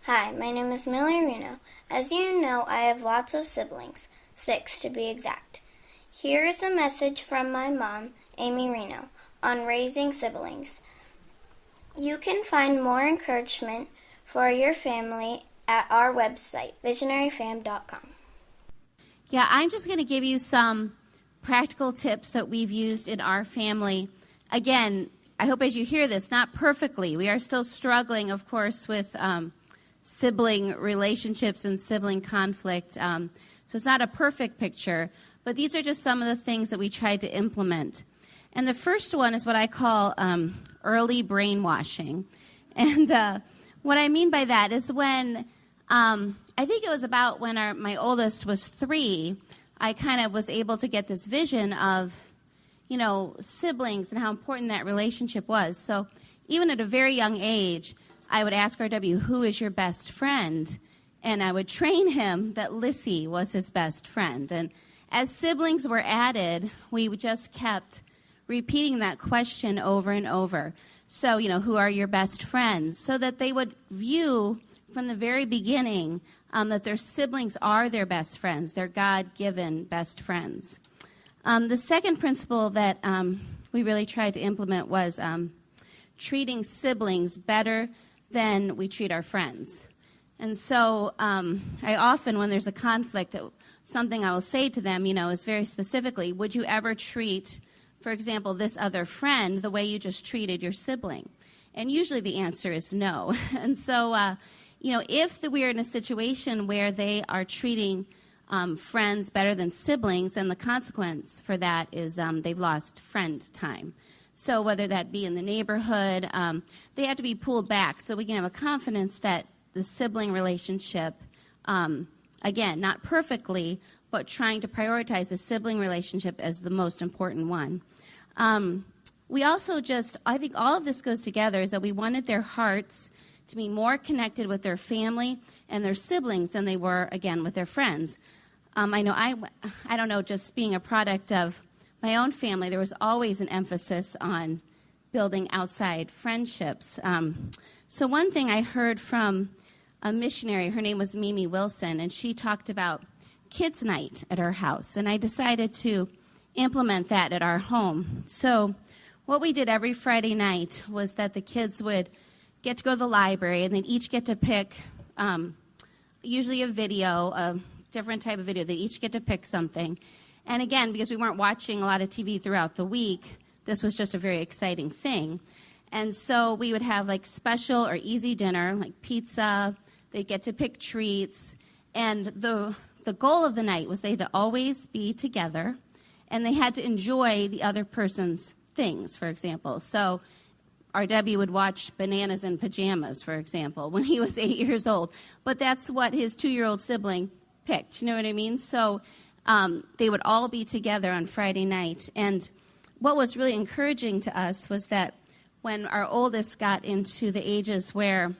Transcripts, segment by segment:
Hi, my name is Millie Reno. As you know, I have lots of siblings, 6 to be exact. Here is a message from my mom, Amy Reno, on raising siblings. You can find more encouragement for your family at our website, visionaryfam.com. Yeah, I'm just going to give you some practical tips that we've used in our family. Again, I hope as you hear this, not perfectly. We are still struggling, of course, with sibling relationships and sibling conflict. So it's not a perfect picture, but these are just some of the things that we tried to implement. And the first one is what I call early brainwashing. And what I mean by that is when, I think it was about when my oldest was 3, I kind of was able to get this vision of, siblings and how important that relationship was. So even at a very young age, I would ask RW, who is your best friend? And I would train him that Lissy was his best friend. And as siblings were added, we just kept repeating that question over and over. So, who are your best friends? So that they would view from the very beginning that their siblings are their best friends, their God-given best friends. The second principle that we really tried to implement was treating siblings better than we treat our friends. And so I often, when there's a conflict, something I will say to them, is very specifically, would you ever treat, for example, this other friend the way you just treated your sibling? And usually the answer is no. And so, if we are in a situation where they are treating friends better than siblings, then the consequence for that is they've lost friend time. So whether that be in the neighborhood, they have to be pulled back so we can have a confidence that the sibling relationship, again, not perfectly, but trying to prioritize the sibling relationship as the most important one. We also I think all of this goes together, is that we wanted their hearts to be more connected with their family and their siblings than they were, again, with their friends. I don't know, just being a product of my own family, there was always an emphasis on building outside friendships. So one thing I heard from a missionary, her name was Mimi Wilson, and she talked about kids' night at her house, and I decided to implement that at our home. So what we did every Friday night was that the kids would get to go to the library, and they'd each get to pick usually a video, a different type of video. They each get to pick something. And again, because we weren't watching a lot of TV throughout the week, this was just a very exciting thing. And so we would have like special or easy dinner, like pizza. They'd get to pick treats. And the goal of the night was they had to always be together, and they had to enjoy the other person's things, for example. So RW would watch Bananas in Pajamas, for example, when he was 8 years old. But that's what his 2-year-old sibling picked. You know what I mean? So they would all be together on Friday night. And what was really encouraging to us was that when our oldest got into the ages where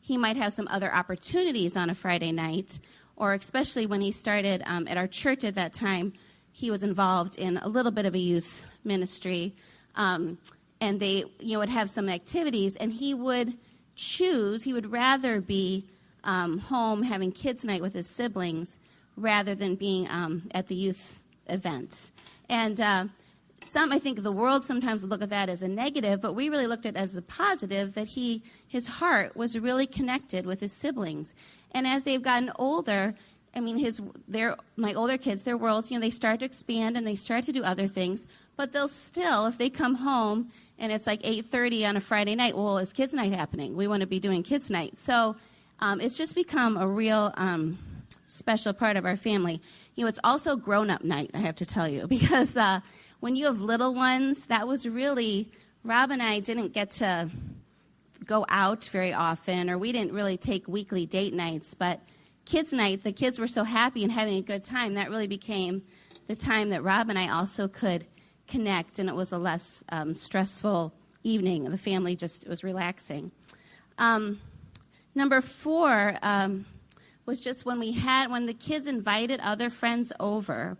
he might have some other opportunities on a Friday night, or especially when he started at our church at that time, he was involved in a little bit of a youth ministry. And they would have some activities, and he would rather be home having kids' night with his siblings rather than being at the youth event. And I think the world sometimes look at that as a negative, but we really looked at it as a positive, that his heart was really connected with his siblings. And as they've gotten older, my older kids, their worlds, they start to expand and they start to do other things, but they'll still, if they come home and it's like 8:30 on a Friday night, well, is kids' night happening? We want to be doing kids' night. So it's just become a real special part of our family. It's also grown-up night, I have to tell you, because when you have little ones, that was really, Rob and I didn't get to go out very often, or we didn't really take weekly date nights, but kids' night, the kids were so happy and having a good time, that really became the time that Rob and I also could connect, and it was a less stressful evening. The family it was relaxing. Number 4 was just when the kids invited other friends over,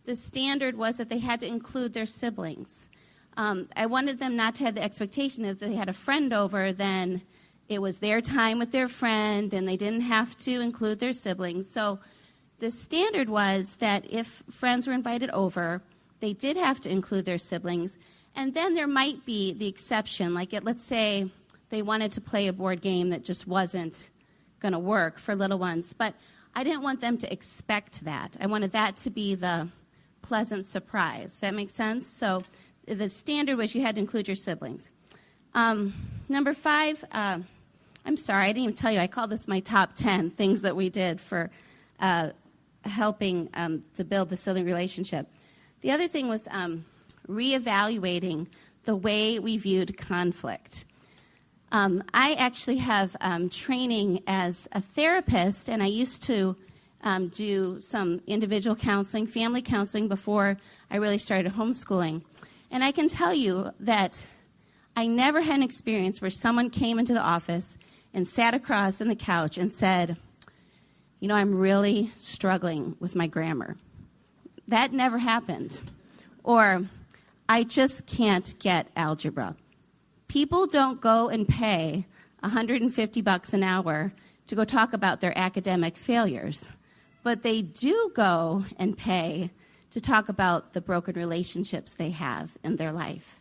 the standard was that they had to include their siblings. I wanted them not to have the expectation that if they had a friend over, then it was their time with their friend, and they didn't have to include their siblings. So the standard was that if friends were invited over, they did have to include their siblings. And then there might be the exception, like let's say they wanted to play a board game that just wasn't going to work for little ones. But I didn't want them to expect that. I wanted that to be the pleasant surprise. Does that make sense? So the standard was you had to include your siblings. Number 5, I'm sorry, I didn't even tell you. I call this my top 10 things that we did for helping to build the sibling relationship. The other thing was reevaluating the way we viewed conflict. I actually have training as a therapist, and I used to do some individual counseling, family counseling, before I really started homeschooling. And I can tell you that I never had an experience where someone came into the office and sat across on the couch and said, you know, I'm really struggling with my grammar. That never happened. Or, I just can't get algebra. People don't go and pay $150 an hour to go talk about their academic failures, but they do go and pay to talk about the broken relationships they have in their life.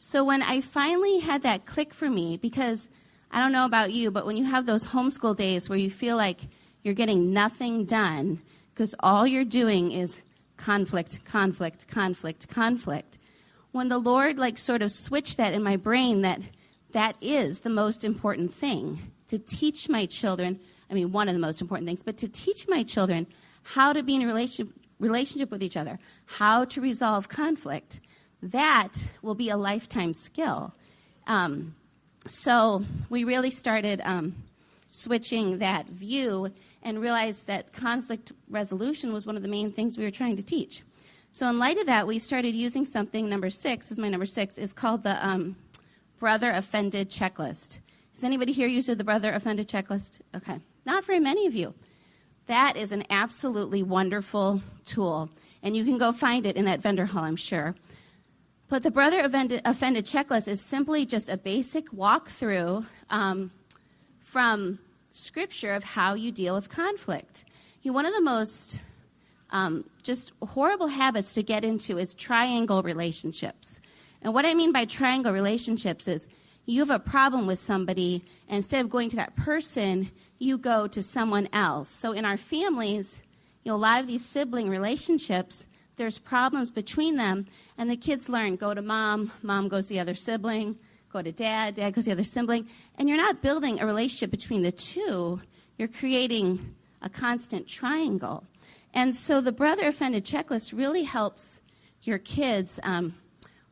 So when I finally had that click for me, because I don't know about you, but when you have those homeschool days where you feel like you're getting nothing done because all you're doing is conflict, conflict, conflict, conflict, when the Lord sort of switched that in my brain that is the most important thing, to teach my children, one of the most important things, but to teach my children how to be in a relationship with each other, how to resolve conflict, that will be a lifetime skill. So we really started switching that view and realized that conflict resolution was one of the main things we were trying to teach. So in light of that, we started using something, number 6, is called the Brother Offended Checklist. Has anybody here used the Brother Offended Checklist? Okay. Not very many of you. That is an absolutely wonderful tool, and you can go find it in that vendor hall, I'm sure. But the Brother Offended Checklist is simply just a basic walkthrough from Scripture of how you deal with conflict. One of the most just horrible habits to get into is triangle relationships. And what I mean by triangle relationships is you have a problem with somebody, and instead of going to that person, you go to someone else. So in our families, a lot of these sibling relationships, there's problems between them, and the kids learn, go to mom, mom goes to the other sibling, go to dad, dad goes to the other sibling, and you're not building a relationship between the two, you're creating a constant triangle. And so the Brother Offended Checklist really helps your kids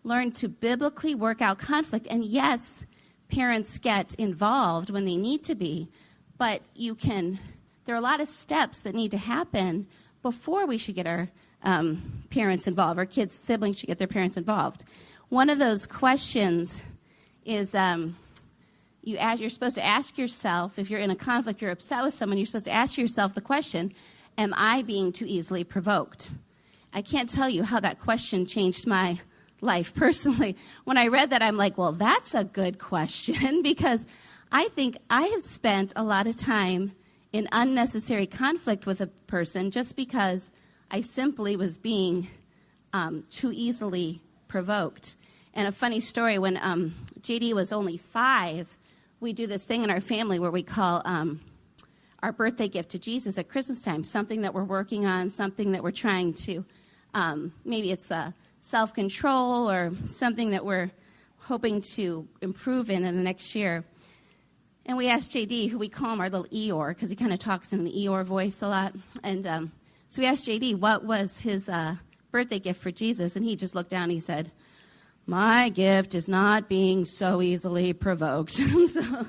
learn to biblically work out conflict. And yes, parents get involved when they need to be, but there are a lot of steps that need to happen before we should get our parents involved, or kids' siblings should get their parents involved. One of those questions is you're supposed to ask yourself, if you're in a conflict, you're upset with someone, you're supposed to ask yourself the question, am I being too easily provoked? I can't tell you how that question changed my life personally. When I read that, I'm like, well, that's a good question, because I think I have spent a lot of time in unnecessary conflict with a person just because I simply was being too easily provoked. And a funny story, when JD was only 5, we do this thing in our family where we call our birthday gift to Jesus at Christmas time, something that we're working on, something that we're trying to, maybe it's self-control or something that we're hoping to improve in the next year. And we asked JD, who we call him our little Eeyore, because he kind of talks in an Eeyore voice a lot. And so we asked JD what was his birthday gift for Jesus, and he just looked down and he said, my gift is not being so easily provoked. So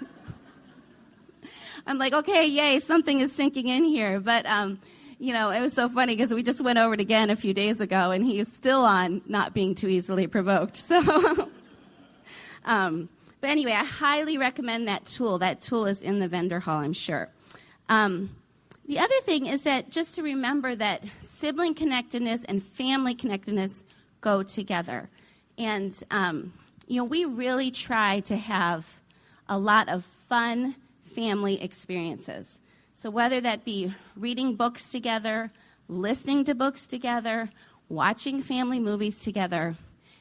I'm like, okay, yay, something is sinking in here. But, it was so funny because we just went over it again a few days ago, and he is still on not being too easily provoked. So, but anyway, I highly recommend that tool. That tool is in the vendor hall, I'm sure. The other thing is that just to remember that sibling connectedness and family connectedness go together. And, we really try to have a lot of fun family experiences. So whether that be reading books together, listening to books together, watching family movies together,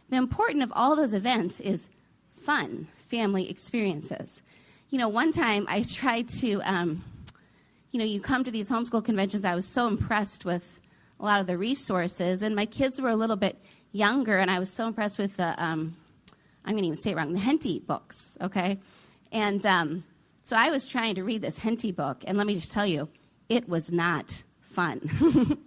the important of all those events is fun family experiences. One time I tried to, you come to these homeschool conventions, I was so impressed with a lot of the resources, and my kids were a little bit younger, and I was so impressed with the, I'm going to even say it wrong, the Henty books, okay? And so I was trying to read this Henty book, and let me just tell you, it was not fun.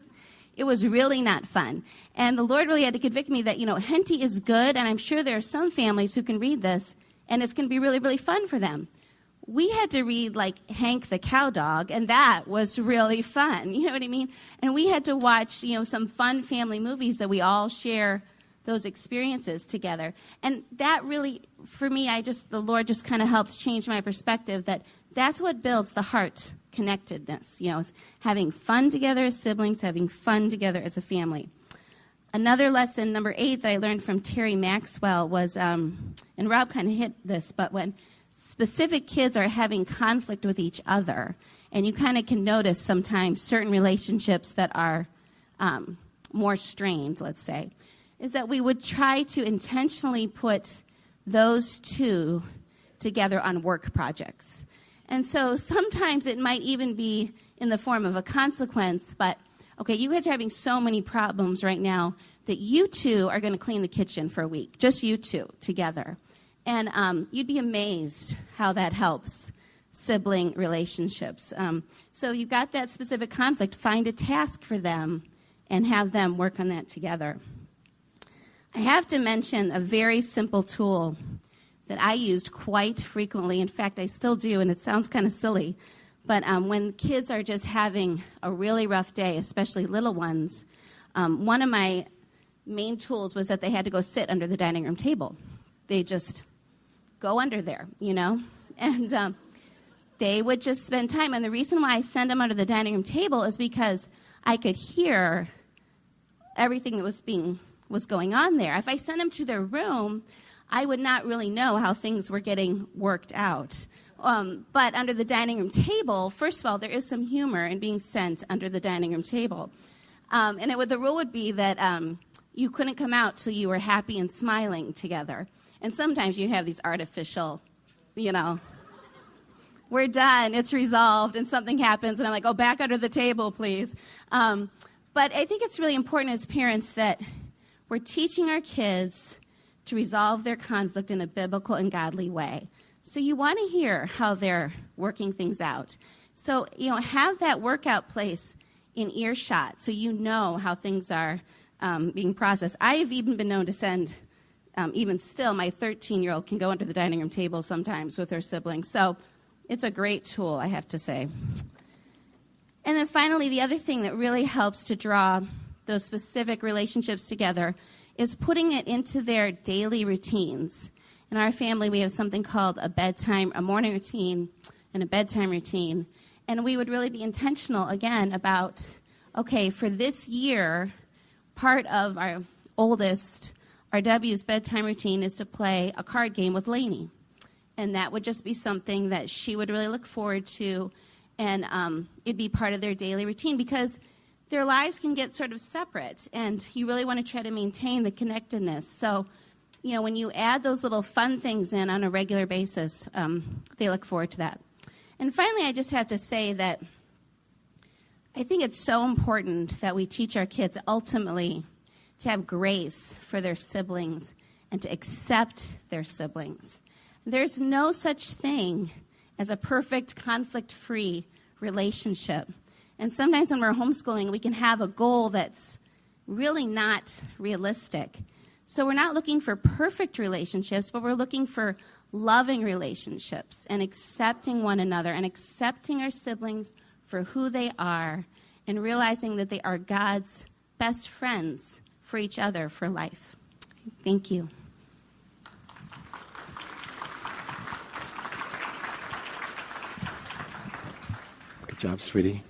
It was really not fun. And the Lord really had to convict me that, Henty is good, and I'm sure there are some families who can read this, and it's going to be really, really fun for them. We had to read, like, Hank the Cow Dog, and that was really fun. You know what I mean? And we had to watch, some fun family movies that we all share those experiences together. And that really, for me, the Lord just kind of helped change my perspective that that's what builds the heart connectedness, is having fun together as siblings, having fun together as a family. Another lesson, number 8, that I learned from Terry Maxwell was, and Rob kind of hit this, but when specific kids are having conflict with each other, and you kind of can notice sometimes certain relationships that are more strained, let's say, is that we would try to intentionally put those two together on work projects. And so sometimes it might even be in the form of a consequence, but, okay, you guys are having so many problems right now that you two are going to clean the kitchen for a week, just you two together. And you'd be amazed how that helps sibling relationships. So you've got that specific conflict, find a task for them and have them work on that together. I have to mention a very simple tool that I used quite frequently. In fact, I still do, and it sounds kind of silly. But when kids are just having a really rough day, especially little ones, one of my main tools was that they had to go sit under the dining room table. They just go under there, and they would just spend time. And the reason why I send them under the dining room table is because I could hear everything that was going on there. If I sent them to their room, I would not really know how things were getting worked out. But under the dining room table, first of all, there is some humor in being sent under the dining room table. And the rule would be that you couldn't come out till you were happy and smiling together. And sometimes you have these artificial, we're done, it's resolved, and something happens, and I'm like, oh, back under the table, please. But I think it's really important as parents that we're teaching our kids to resolve their conflict in a biblical and godly way. So you want to hear how they're working things out. So, have that workout place in earshot so you know how things are being processed. I have even been known to send, even still, my 13-year-old can go under the dining room table sometimes with her siblings. So it's a great tool, I have to say. And then finally, the other thing that really helps to draw those specific relationships together is putting it into their daily routines. In our family, we have something called a morning routine and a bedtime routine. And we would really be intentional, again, about, okay, for this year, part of our oldest, RW's bedtime routine is to play a card game with Lainey. And that would just be something that she would really look forward to, and it'd be part of their daily routine because their lives can get sort of separate, and you really want to try to maintain the connectedness. So, when you add those little fun things in on a regular basis, they look forward to that. And finally, I just have to say that I think it's so important that we teach our kids ultimately to have grace for their siblings and to accept their siblings. There's no such thing as a perfect conflict-free relationship. And sometimes when we're homeschooling, we can have a goal that's really not realistic. So we're not looking for perfect relationships, but we're looking for loving relationships and accepting one another and accepting our siblings for who they are and realizing that they are God's best friends for each other for life. Thank you. Good job, sweetie.